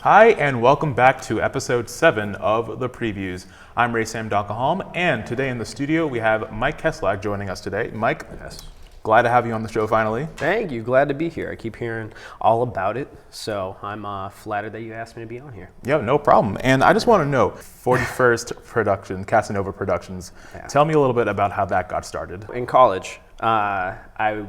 Hi, and welcome back to episode 7 of The Previews. I'm Ray Sam Donkaholm, and today in the studio we have Mike Kesslak joining us today. Mike, Yes. glad to have you on the show finally. Thank you. Glad to be here. I keep hearing all about it, so I'm flattered that you asked me to be on here. Yeah, no problem. And I just want to know, 41st Production, Casanova Productions. Yeah. Tell me a little bit about how that got started. In college, I don't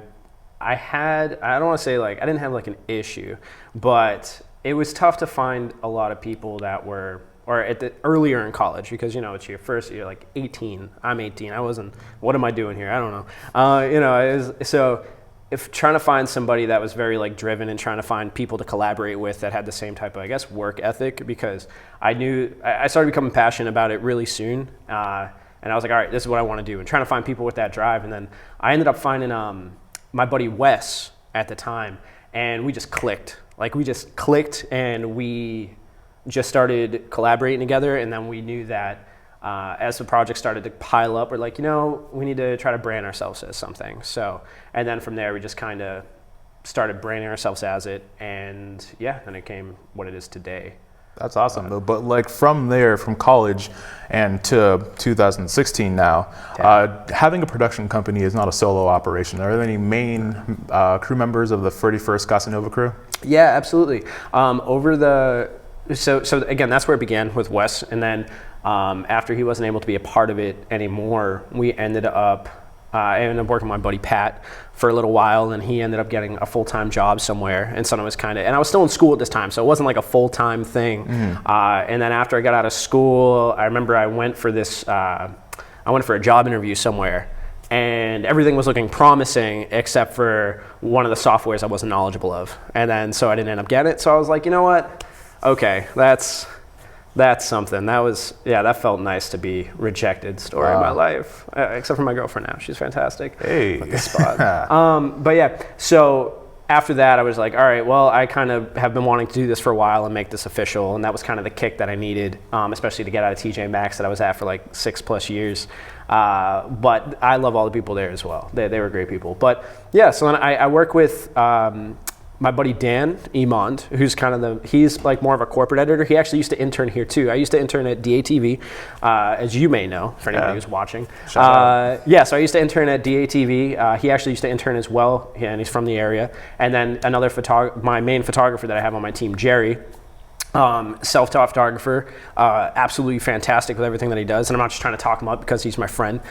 want to say I didn't have an issue, but it was tough to find a lot of people that were, or earlier in college, because it's your first year, 18. I'm 18. I wasn't. What am I doing here? I don't know. So if trying to find somebody that was very driven and trying to find people to collaborate with that had the same type of work ethic, because I knew I started becoming passionate about it really soon, and I was like, all right, this is what I want to do, and trying to find people with that drive, and then I ended up finding my buddy Wes at the time, and we just clicked. And we just started collaborating together. And then we knew that as the project started to pile up, we're like, we need to try to brand ourselves as something. So, and then from there, we just kind of started branding ourselves as it. And yeah, then it came what it is today. That's awesome. But from there, from college and to 2016 now, having a production company is not a solo operation. Are there any main crew members of the 31st Casanova crew? Yeah, absolutely. So again, that's where it began with Wes. And then after he wasn't able to be a part of it anymore, I ended up working with my buddy Pat for a little while, and he ended up getting a full-time job somewhere. And so it was and I was still in school at this time, so it wasn't a full-time thing. And then after I got out of school, I remember I went for a job interview somewhere, and everything was looking promising except for one of the softwares I wasn't knowledgeable of. And then so I didn't end up getting it. So I was like, you know what? Okay, that's something. That felt nice to be rejected story of my life. Except for my girlfriend now. She's fantastic. Hey. With the spot. But yeah, so after that I was like, all right, well, I kind of have been wanting to do this for a while and make this official. And that was kind of the kick that I needed, especially to get out of TJ Maxx that I was at for 6+ years. But I love all the people there as well. They were great people. But yeah, so then I work with my buddy Dan Emond, who's he's more of a corporate editor. He actually used to intern here too. I used to intern at DATV, as you may know, for anybody who's watching. So I used to intern at DATV. He actually used to intern as well, and he's from the area. And then my main photographer that I have on my team, Jerry, self-taught photographer, absolutely fantastic with everything that he does, and I'm not just trying to talk him up because he's my friend.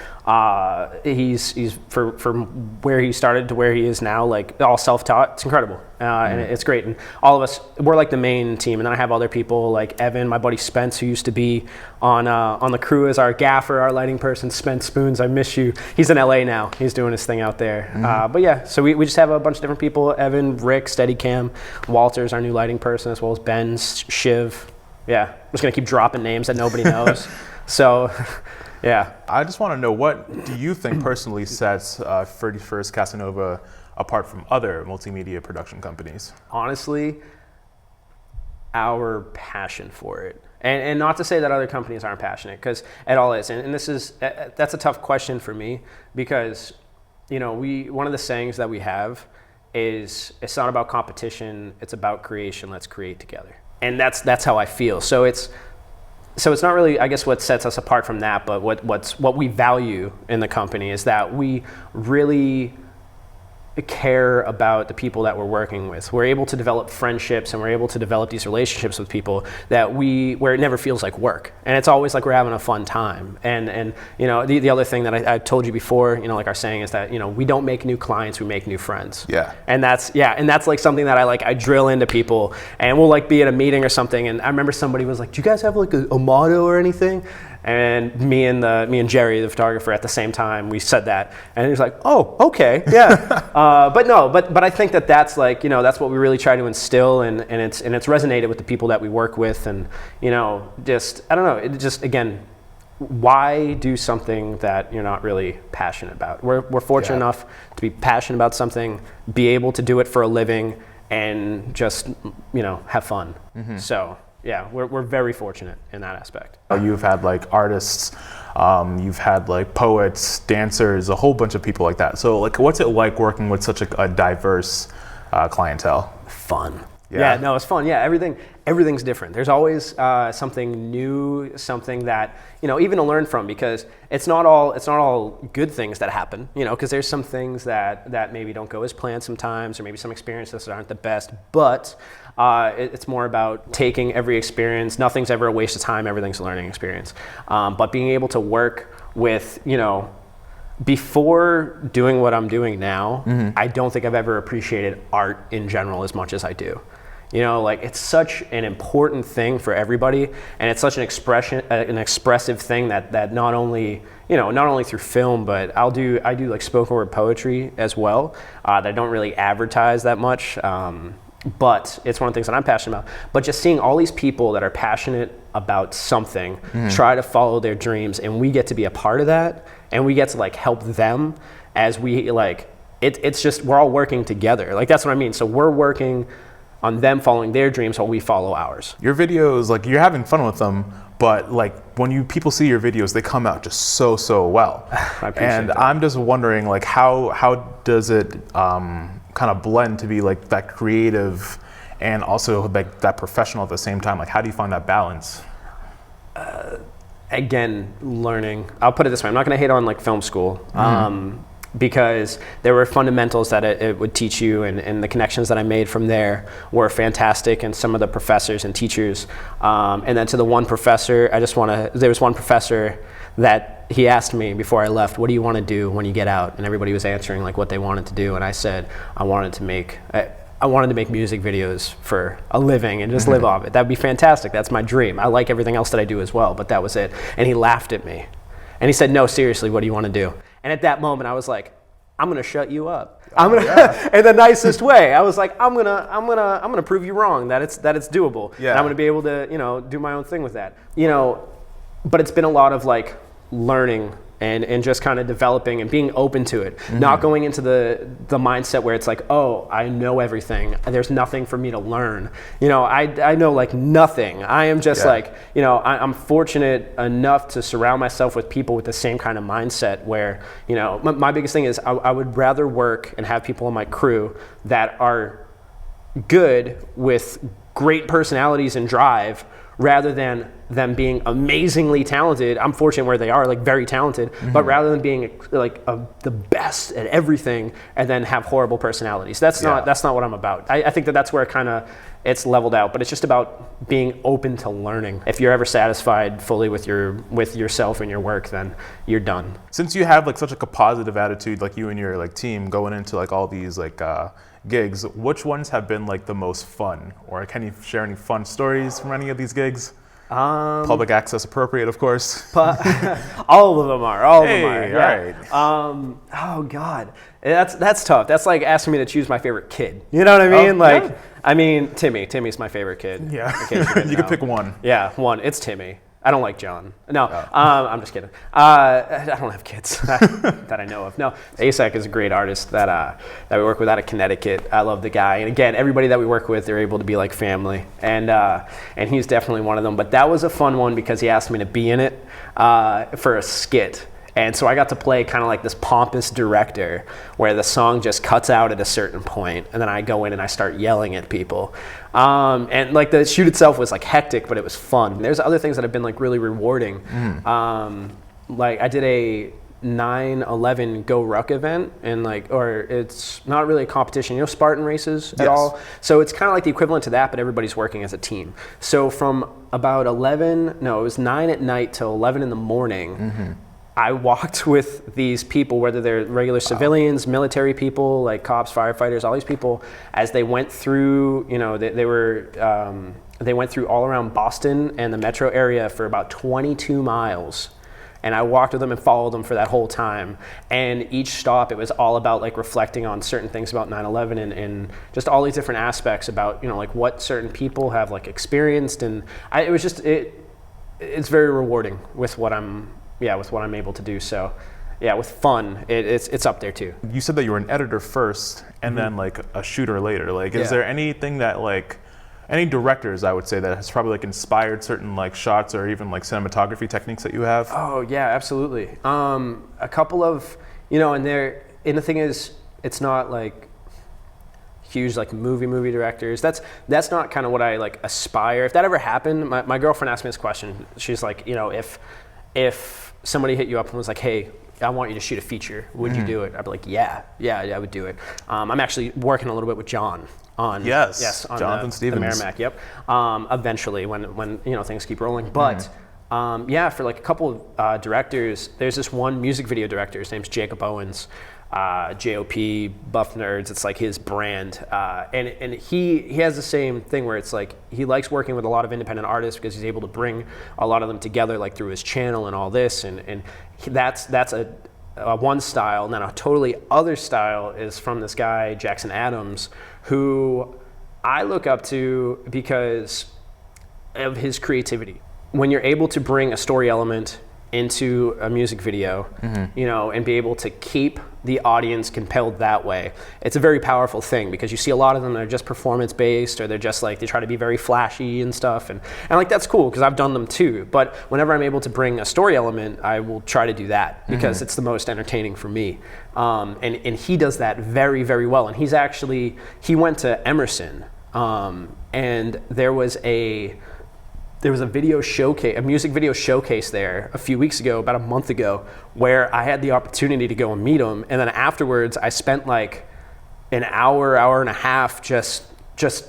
He's from where he started to where he is now, all self-taught. It's incredible, and it's great. And all of us, we're the main team, and then I have other people like Evan, my buddy Spence, who used to be on the crew as our gaffer, our lighting person. Spence Spoons, I miss you. He's in LA now. He's doing his thing out there. But yeah, so we just have a bunch of different people: Evan, Rick, Steadicam, Walter's our new lighting person, as well as Ben, Shiv. Yeah, I'm just gonna keep dropping names that nobody knows. So, yeah. I just want to know, what do you think personally sets 31st Casanova apart from other multimedia production companies? Honestly, our passion for it. And not to say that other companies aren't passionate, because it all is. And that's a tough question for me, because one of the sayings that we have is, it's not about competition, it's about creation. Let's create together. And that's how I feel. So it's not really, I guess, what sets us apart from that, but what we value in the company is that we really care about the people that we're working with. We're able to develop friendships, and we're able to develop these relationships with people where it never feels like work, and it's always like we're having a fun time. And the other thing that I told you before, our saying is that we don't make new clients, we make new friends. Yeah. And that's something that I drill into people, and we'll be at a meeting or something, and I remember somebody was like, do you guys have a motto or anything? And me and Jerry, the photographer, at the same time, we said that, and he was like, "Oh, okay, yeah." But I think that's that's what we really try to instill, and it's resonated with the people that we work with, and I don't know, it just, again, why do something that you're not really passionate about? We're fortunate enough to be passionate about something, be able to do it for a living, and just have fun. So. Yeah, we're very fortunate in that aspect. You've had artists, you've had poets, dancers, a whole bunch of people like that. So what's it like working with such a diverse clientele? Fun. Yeah, no, it's fun. Yeah, everything everything's different. There's always something new, something that, even to learn from, because it's not all good things that happen, because there's some things that maybe don't go as planned sometimes, or maybe some experiences that aren't the best, but it's more about taking every experience. Nothing's ever a waste of time, everything's a learning experience. But being able to work with, before doing what I'm doing now, I don't think I've ever appreciated art in general as much as I do. It's such an important thing for everybody, and it's such an expressive thing that not only through film, but I do like spoken word poetry as well, that I don't really advertise that much, but it's one of the things that I'm passionate about. But just seeing all these people that are passionate about something, try to follow their dreams, and we get to be a part of that, and we get to help them as we it's just, we're all working together. That's what I mean. So we're working on them following their dreams while we follow ours. Your videos, you're having fun with them, but when people see your videos, they come out just so well. I appreciate and that. I'm just wondering, how does it kind of blend to be that creative and also that professional at the same time? How do you find that balance? Again, learning. I'll put it this way: I'm not going to hate on film school. Because there were fundamentals that it would teach you, and the connections that I made from there were fantastic, and some of the professors and teachers. And then to the one professor, there was one professor that he asked me before I left, what do you want to do when you get out? And everybody was answering what they wanted to do, and I said I wanted to make music videos for a living and just live off it. That'd be fantastic. That's my dream. I like everything else that I do as well, but that was it. And he laughed at me, and he said, no, seriously, what do you want to do? And at that moment, I was like, I'm gonna shut you up. I'm gonna, in the nicest way. I was like, I'm gonna prove you wrong that it's doable. Yeah. And I'm gonna be able to, do my own thing with that. But it's been a lot of learning and just kind of developing and being open to it. Not going into the mindset where it's oh, I know everything. There's nothing for me to learn. I know nothing. I am just I'm fortunate enough to surround myself with people with the same kind of mindset where, my biggest thing is I would rather work and have people on my crew that are good with great personalities and drive, rather than them being amazingly talented. I'm fortunate where they are, very talented, but rather than being the best at everything and then have horrible personalities. That's not what I'm about. I think that's where it's leveled out, but it's just about being open to learning. If you're ever satisfied fully with yourself and your work, then you're done. Since you have such a positive attitude, you and your team going into all these gigs, which ones have been the most fun, or can you share any fun stories from any of these gigs? Public access appropriate, of course. All of them are. All Hey, of them are. Yeah. all right. Oh God, that's tough. That's like asking me to choose my favorite kid. You know what I mean? Yeah. I mean, Timmy. Timmy's my favorite kid. Yeah. You could pick one. Yeah, one. It's Timmy. I don't like John. No, I'm just kidding. I don't have kids that I know of. No, Kesslak is a great artist that we work with out of Connecticut. I love the guy. And again, everybody that we work with, they're able to be like family. And he's definitely one of them. But that was a fun one because he asked me to be in it for a skit. And so I got to play kind of like this pompous director where the song just cuts out at a certain point, and then I go in and I start yelling at people. And like the shoot itself was like hectic, but it was fun. There's other things that have been like really rewarding. Like I did a 9/11 Go Ruck event, and or it's not really a competition, Spartan races at all. So it's kind of like the equivalent to that, but everybody's working as a team. So from about it was 9 at night till 11 in the morning. I walked with these people, whether they're regular civilians, military people, like cops, firefighters, all these people, as they went through, they went through all around Boston and the metro area for about 22 miles. And I walked with them and followed them for that whole time. And each stop, it was all about like reflecting on certain things about 9/11 and just all these different aspects about, like what certain people have like experienced. And it's very rewarding with what I'm able to do. So yeah, with fun, it's up there too. You said that you were an editor first and then like a shooter later. Is there anything that any directors, I would say, that has probably inspired certain shots or even cinematography techniques that you have? Oh yeah, absolutely. A couple of, and the thing is, it's not huge like movie directors. That's not kind of what I like aspire. If that ever happened, my girlfriend asked me this question. She's like, you know, if somebody hit you up and was like, hey, I want you to shoot a feature, would you do it? I'd be like, yeah, I would do it. I'm actually working a little bit with John on on Jonathan Stevens. the Merrimack. Yep. Eventually, when you know things keep rolling, but. Yeah, for like a couple of directors, there's this one music video director. His name's Jacob Owens, JOP, Buff Nerds. It's like his brand, and he has the same thing where it's like he likes working with a lot of independent artists because he's able to bring a lot of them together, like through his channel and all this, and that's a one style. And then a totally other style is from this guy Jackson Adams, who I look up to because of his creativity. When you're able to bring a story element into a music video, you know, and be able to keep the audience compelled that way, it's a very powerful thing because you see a lot of them that are just performance based, or they're just like, they try to be very flashy and stuff. And like, that's cool because I've done them too. But whenever I'm able to bring a story element, I will try to do that because it's the most entertaining for me. And he does that very, very well. And he went to Emerson, and there was a video showcase, a music video showcase there a few weeks ago, about a month ago, where I had the opportunity to go and meet him. And then afterwards, I spent like an hour and a half just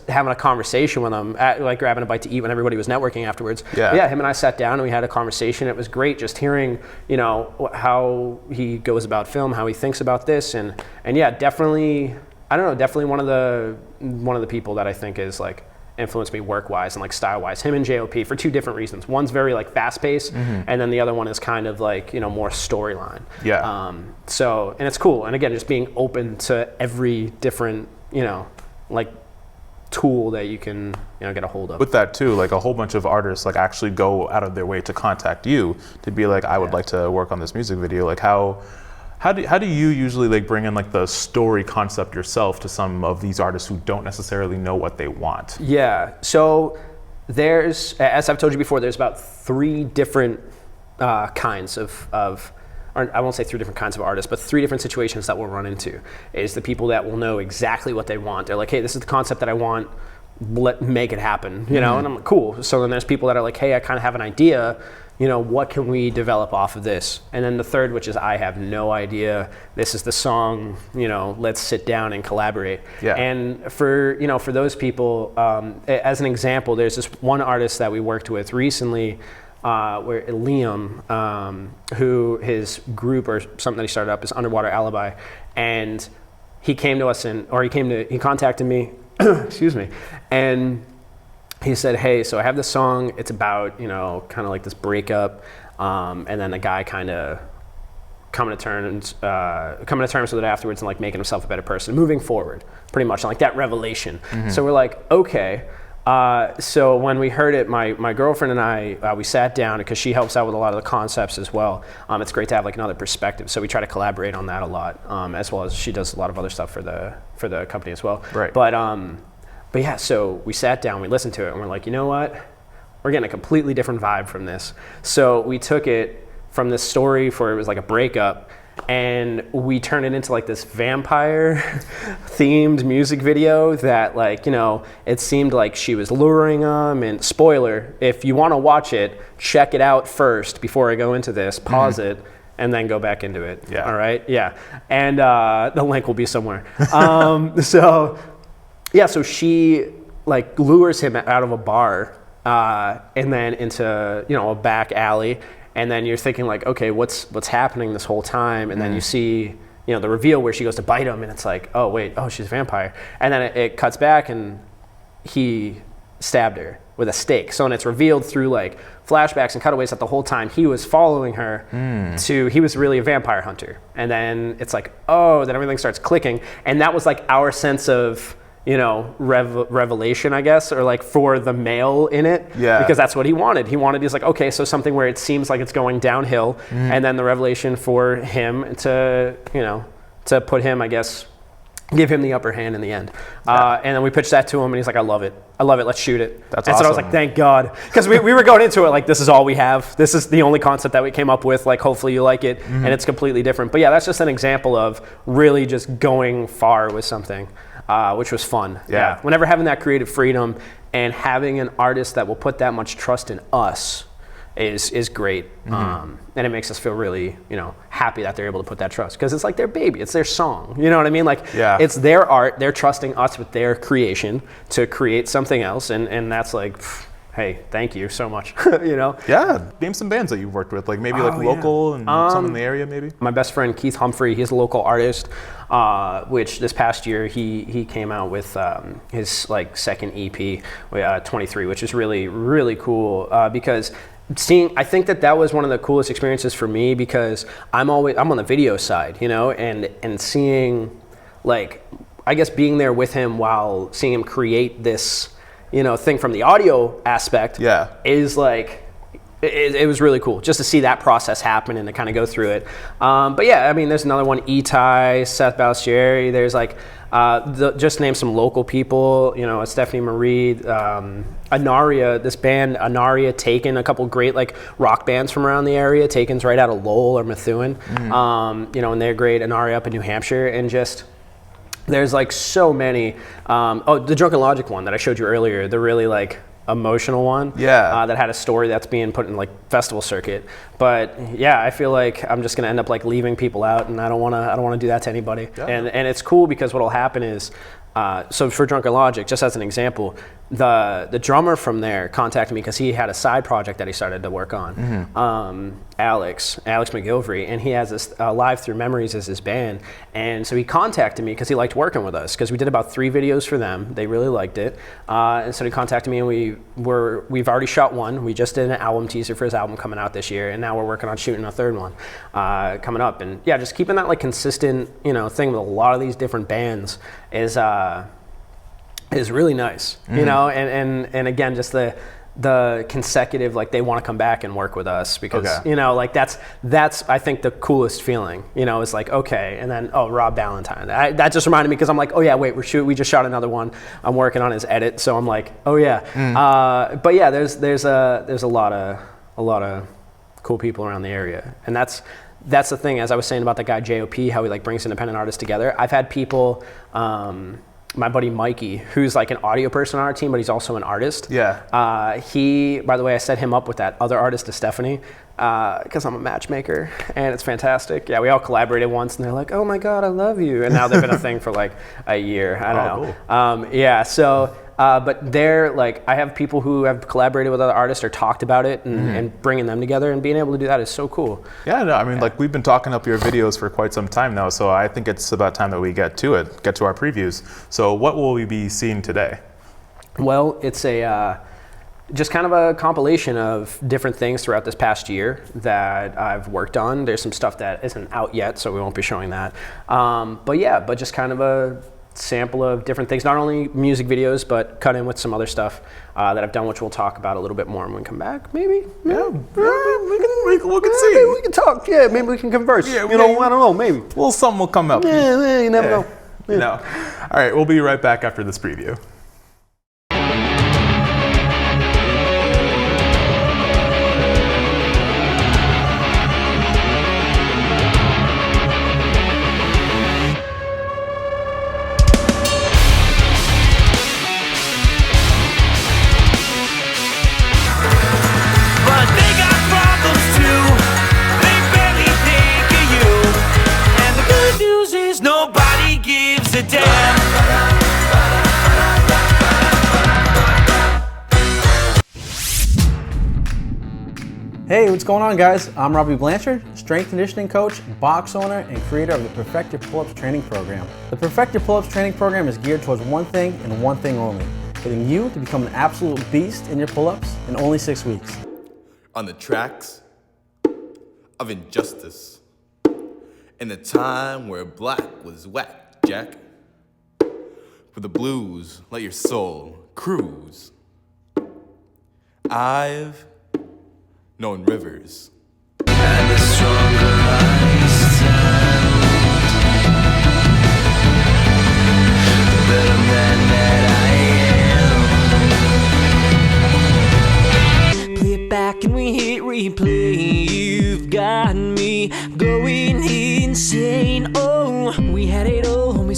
having a conversation with him, like grabbing a bite to eat when everybody was networking afterwards. Yeah, him and I sat down and we had a conversation. It was great just hearing, you know, how he goes about film, how he thinks about this. And yeah, definitely, I don't know, definitely one of the people that I think is like, influenced me work-wise and like style-wise. Him and JOP for two different reasons. One's very like fast-paced, and then the other one is kind of like, you know, more storyline. Yeah. So, and it's cool. And again, just being open to every different, you know, like tool that you can, you know, get a hold of. With that too, like a whole bunch of artists like actually go out of their way to contact you to be like, I would like to work on this music video. Like how do you usually like bring in like the story concept yourself to some of these artists who don't necessarily know what they want? Yeah, so there's, as I've told you before, there's about three different kinds of or I won't say three different kinds of artists, but three different situations that we'll run into. Is the people that will know exactly what they want. They're like, hey, this is the concept that I want, make it happen, you know? And I'm like, cool. So then there's people that are like, hey, I kind of have an idea, you know, what can we develop off of this? And then the third, which is I have no idea, this is the song, you know, let's sit down and collaborate. Yeah. And for those people, as an example, there's this one artist that we worked with recently, where Liam, who his group or something that he started up is Underwater Alibi, and he came to us he contacted me, excuse me, and he said, hey, so I have this song, it's about, you know, kind of like this breakup, and then the guy kind of coming to terms with it afterwards and like making himself a better person, moving forward, pretty much, like that revelation. So we're like, okay. So when we heard it, my girlfriend and I, we sat down because she helps out with a lot of the concepts as well. It's great to have like another perspective. So we try to collaborate on that a lot, as well as she does a lot of other stuff for the company as well. Right. But yeah, so we sat down, we listened to it, and we're like, you know what? We're getting a completely different vibe from this. So we took it from this story where it was like a breakup, and we turned it into like this vampire themed music video that, like, you know, it seemed like she was luring him. And spoiler, if you want to watch it, check it out first before I go into this, pause it, and then go back into it. Yeah. All right? Yeah. And the link will be somewhere. So she like lures him out of a bar and then into, you know, a back alley. And then you're thinking like, okay, what's happening this whole time? And then you see, you know, the reveal where she goes to bite him, and it's like, oh wait, she's a vampire. And then it cuts back, and he stabbed her with a stake. So, and it's revealed through like flashbacks and cutaways that the whole time he was following her he was really a vampire hunter. And then it's like, then everything starts clicking. And that was like our sense of, you know, revelation, I guess, or like for the male in it. Yeah. Because that's what he wanted. He's like, okay, so something where it seems like it's going downhill, and then the revelation for him to, you know, to put him, I guess, give him the upper hand in the end. And then we pitched that to him, and he's like, I love it, let's shoot it. That's and awesome. so I was like, thank God. Because we were going into it like, this is all we have. This is the only concept that we came up with. Like, hopefully you like it. And it's completely different. But yeah, that's just an example of really just going far with something, which was fun. Yeah. Whenever having that creative freedom and having an artist that will put that much trust in us is great. And it makes us feel really, happy that they're able to put that trust, because it's like their baby, it's their song. You know what I mean? Like, it's their art. They're trusting us with their creation to create something else, and that's like, hey, thank you so much. Yeah. Name some bands that you've worked with, like maybe local and some in the area, maybe. My best friend Keith Humphrey, he's a local artist, which this past year he came out with his like second EP, 23, which is really, really cool, because I think that was one of the coolest experiences for me, because I'm on the video side, and seeing, like, I guess being there with him while seeing him create this, thing from the audio aspect is like, it was really cool just to see that process happen and to kind of go through it. But yeah, I mean, there's another one, Itai, Seth Balsieri, there's like, just name some local people, Stephanie Marie, Anaria, this band Anaria, Taken, a couple great like rock bands from around the area. Taken's right out of Lowell or Methuen, and they're great. Anaria up in New Hampshire, and just there's like so many. The Drunken Logic one that I showed you earlier, the really like emotional one, that had a story that's being put in like festival circuit. But yeah, I feel like I'm just gonna end up like leaving people out, and I don't wanna do that to anybody. And it's cool, because what'll happen is, so for Drunken Logic, just as an example, the drummer from there contacted me because he had a side project that he started to work on, Alex McGilvery, and he has this Live Through Memories as his band. And so he contacted me because he liked working with us, because we did about 3 videos for them. They really liked it, and so he contacted me, and we've already shot one. We just did an album teaser for his album coming out this year, and now we're working on shooting a 3rd one coming up. And yeah, just keeping that like consistent thing with a lot of these different bands is really nice, and again, just the consecutive, like, they want to come back and work with us, because like that's I think the coolest feeling, is like, okay, and then Rob Ballantyne, that just reminded me, because I'm like, oh yeah, wait, we just shot another one, I'm working on his edit, so I'm like, oh yeah. But yeah, there's a lot of cool people around the area, and that's the thing, as I was saying about the guy JOP, how he like brings independent artists together. I've had people, my buddy Mikey, who's like an audio person on our team, but he's also an artist. He, by the way, I set him up with that other artist, Stephanie, because I'm a matchmaker, and it's fantastic. Yeah, we all collaborated once, and they're like, oh my God, I love you. And now they've been a thing for like a year. I don't know. Cool. So, but they're like, I have people who have collaborated with other artists or talked about it, and bringing them together and being able to do that is so cool. Yeah, no, I mean, like, we've been talking up your videos for quite some time now, so I think it's about time that we get to our previews. So what will we be seeing today? Well, it's just kind of a compilation of different things throughout this past year that I've worked on. There's some stuff that isn't out yet, so we won't be showing that. But just kind of a sample of different things, not only music videos, but cut in with some other stuff that I've done, which we'll talk about a little bit more when we come back. Maybe. Yeah. We can see. Maybe we can talk. Yeah, maybe we can converse. Yeah, I don't know. Maybe. Well, something will come up. Yeah, you never know. Yeah. No. All right, we'll be right back after this preview. Hey, what's going on, guys? I'm Robbie Blanchard, strength conditioning coach, box owner, and creator of the Perfect Your Pull-Ups training program. The Perfect Your Pull-Ups training program is geared towards one thing and one thing only, getting you to become an absolute beast in your pull-ups in only 6 weeks. On the tracks of injustice, in the time where black was whack, Jack. For the blues, let your soul cruise. I've known rivers. And the stronger I stand,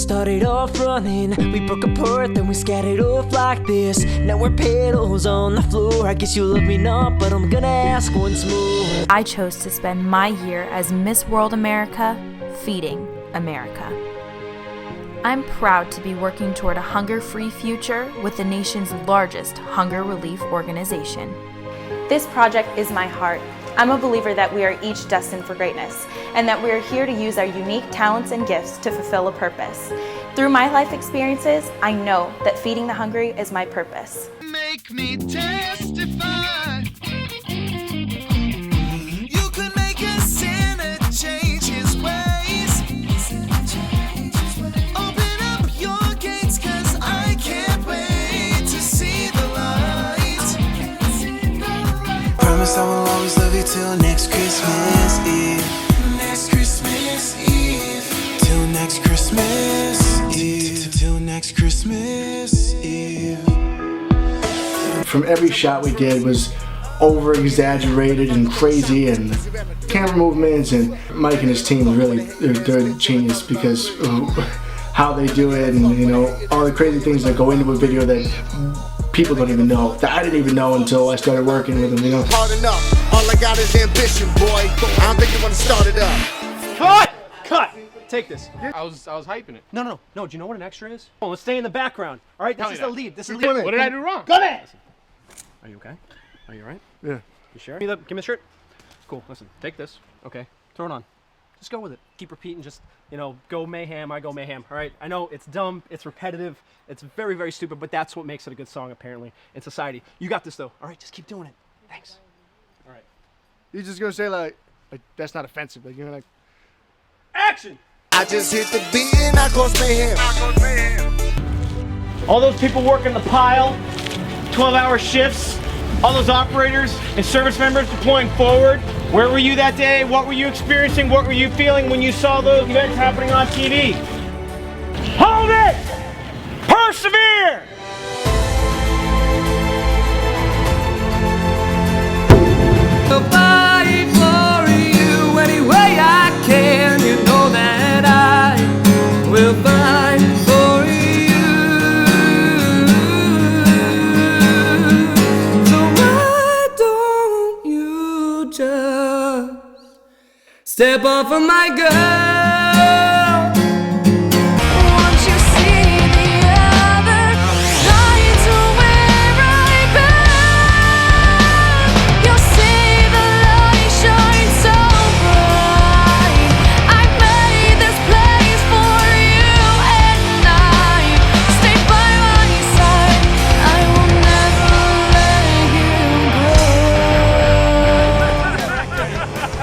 started off running. We broke apart, then we scattered off like this. Now we're pedals on the floor. I guess you love me not, but I'm gonna ask once more. I chose to spend my year as Miss World America feeding America. I'm proud to be working toward a hunger-free future with the nation's largest hunger relief organization. This project is my heart. I'm a believer that we are each destined for greatness, and that we are here to use our unique talents and gifts to fulfill a purpose. Through my life experiences, I know that feeding the hungry is my purpose. Make me testify. You could make a sinner change his ways. Open up your gates, 'cause I can't wait to see the light. Promise I will always love you till next Christmas Eve. Next Christmas Eve. Till next Christmas Eve. Till next Christmas Eve. From every shot we did was over exaggerated and crazy, and camera movements, and Mike and his team really, they're genius because how they do it, and you know, all the crazy things that go into a video that people don't even know, that I didn't even know until I started working with them, you know. Hard enough. All I got is ambition, boy. I don't think you want to start it up. Cut! Take this. I was hyping it. No. Do you know what an extra is? Oh, let's stay in the background. All right, this is the lead. This is What did I do wrong? Go ahead. Are you okay? Are you all right? Yeah. You sure? Give me the shirt. Cool. Listen, take this. Okay. Throw it on. Just go with it. Keep repeating. Just, you know, go mayhem. I go mayhem. All right. I know it's dumb. It's repetitive. It's very, very stupid. But that's what makes it a good song, apparently, in society. You got this, though. All right. Just keep doing it. Thanks. All right. You're just gonna say like that's not offensive, like you're like Action. I just hit the beat and I cause mayhem. All those people working the pile, 12-hour shifts, all those operators and service members deploying forward. Where were you that day? What were you experiencing? What were you feeling when you saw those events happening on TV? Hold it! Persevere! I'll fight for you any way I can. You know that I will fight for you. So why don't you just step off of my girl? Once you see the other side to where I've been, you'll see the light shine so bright. I made this place for you and I stay by my side. I will never let you go.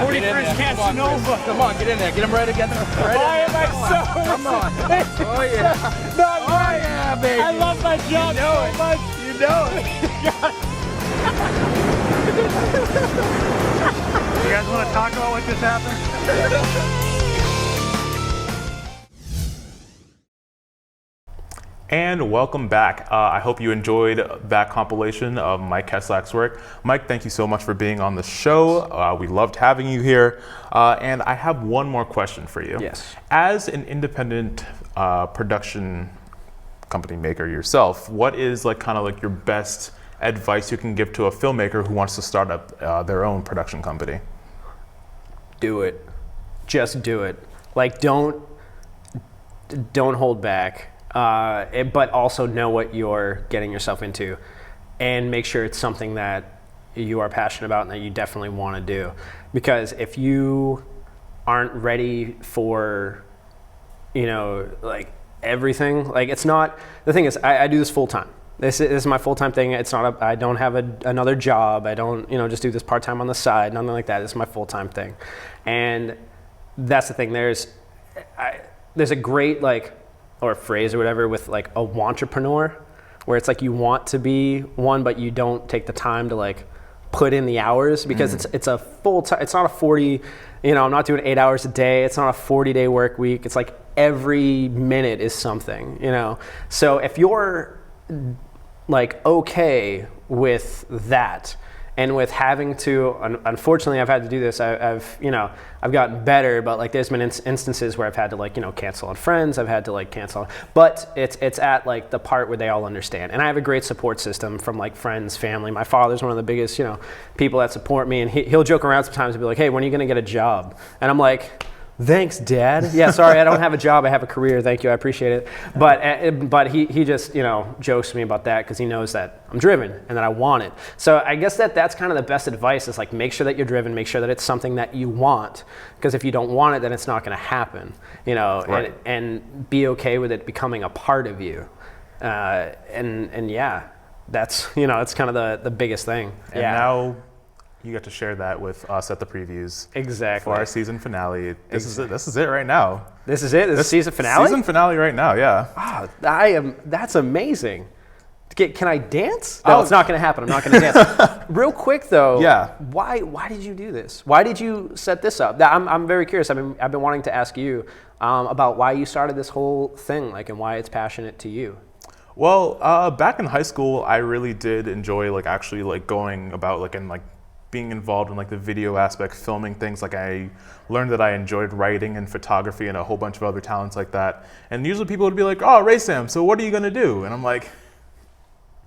41st Casanova. Come on, get in there. Get them right together. Why am I so? Come on. Oh yeah. No, Oh yeah, baby. I love my job so much. You know it. You guys want to talk about what just happened? And welcome back. I hope you enjoyed that compilation of Mike Kesslak's work. Mike, thank you so much for being on the show. We loved having you here. And I have one more question for you. Yes. As an independent production company maker yourself, what is like kind of like your best advice you can give to a filmmaker who wants to start up their own production company? Do it. Just do it. Like, don't hold back. But also know what you're getting yourself into, and make sure it's something that you are passionate about and that you definitely want to do. Because if you aren't ready for, you know, like everything, like it's not, the thing is, I do this full time. This is my full-time thing. It's not I don't have another job. I don't, you know, just do this part-time on the side, nothing like that. It's my full-time thing. And that's the thing. There's a great, like, or a phrase or whatever with like a wantrepreneur, where it's like you want to be one, but you don't take the time to like put in the hours, because it's a full time. It's not a 40, you know, I'm not doing 8 hours a day. It's not a 40-day work week. It's like every minute is something, you know. So if you're like okay with that, And with having to, unfortunately, I've had to do this. I've gotten better, but like there's been instances where I've had to like, cancel on friends. I've had to like cancel, but it's at like the part where they all understand. And I have a great support system from like friends, family. My father's one of the biggest, people that support me, and he'll joke around sometimes and be like, "Hey, when are you going to get a job?" And I'm like, "Thanks, Dad." Yeah, sorry, I don't have a job. I have a career. Thank you, I appreciate it. But he just jokes to me about that because he knows that I'm driven and that I want it. So I guess that's kind of the best advice is like make sure that you're driven, make sure that it's something that you want. Because if you don't want it, then it's not going to happen. Right. And be okay with it becoming a part of you. And yeah, that's it's kind of the biggest thing. And now you get to share that with us at the previews. Exactly. For our season finale. This is it. This is it right now. This is it? This is season finale? Season finale right now, yeah. Oh, that's amazing. Can I dance? No, it's not going to happen. I'm not going to dance. Real quick though, yeah. Why did you do this? Why did you set this up? I'm very curious. I've been wanting to ask you about why you started this whole thing, like, and why it's passionate to you. Well, back in high school, I really did enjoy like actually like going about like and like being involved in like the video aspect, filming things. Like I learned that I enjoyed writing and photography and a whole bunch of other talents like that. And usually people would be like, "Oh, Ray Sam, so what are you gonna do?" And I'm like,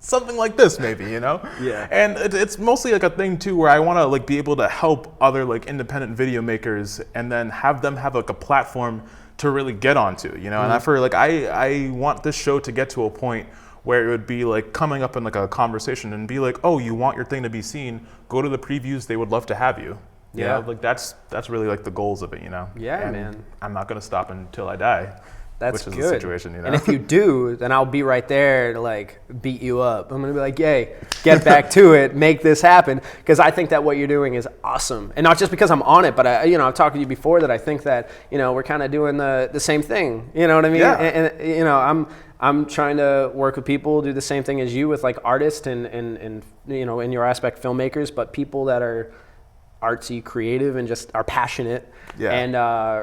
something like this maybe, Yeah. And it's mostly like a thing too where I want to like be able to help other like independent video makers and then have them have like a platform to really get onto, And I feel like I want this show to get to a point where it would be like coming up in like a conversation and be like, "Oh, you want your thing to be seen? Go to the previews. They would love to have you." Yeah. Like that's really like the goals of it, Yeah, and man. I'm not gonna stop until I die. That's which is good. the situation, And if you do, then I'll be right there to like beat you up. I'm gonna be like, "Yay, get back to it, make this happen." Because I think that what you're doing is awesome, and not just because I'm on it, but I've talked to you before that I think that we're kind of doing the same thing. You know what I mean? Yeah. And I'm trying to work with people, do the same thing as you with like artists and in your aspect filmmakers, but people that are artsy, creative, and just are passionate, and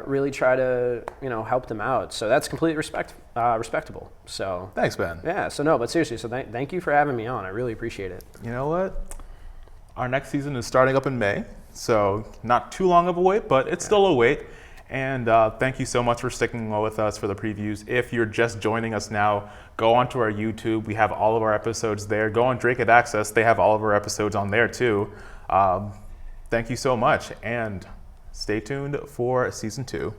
really try to help them out. So that's completely respectable. So thanks, Ben. Yeah. So no, but seriously, so thank you for having me on. I really appreciate it. You know what? Our next season is starting up in May, so not too long of a wait, but it's still a wait. And thank you so much for sticking with us for the previews. If you're just joining us now, go onto our YouTube. We have all of our episodes there. Go on Drake at Access. They have all of our episodes on there too. Thank you so much, and stay tuned for season 2.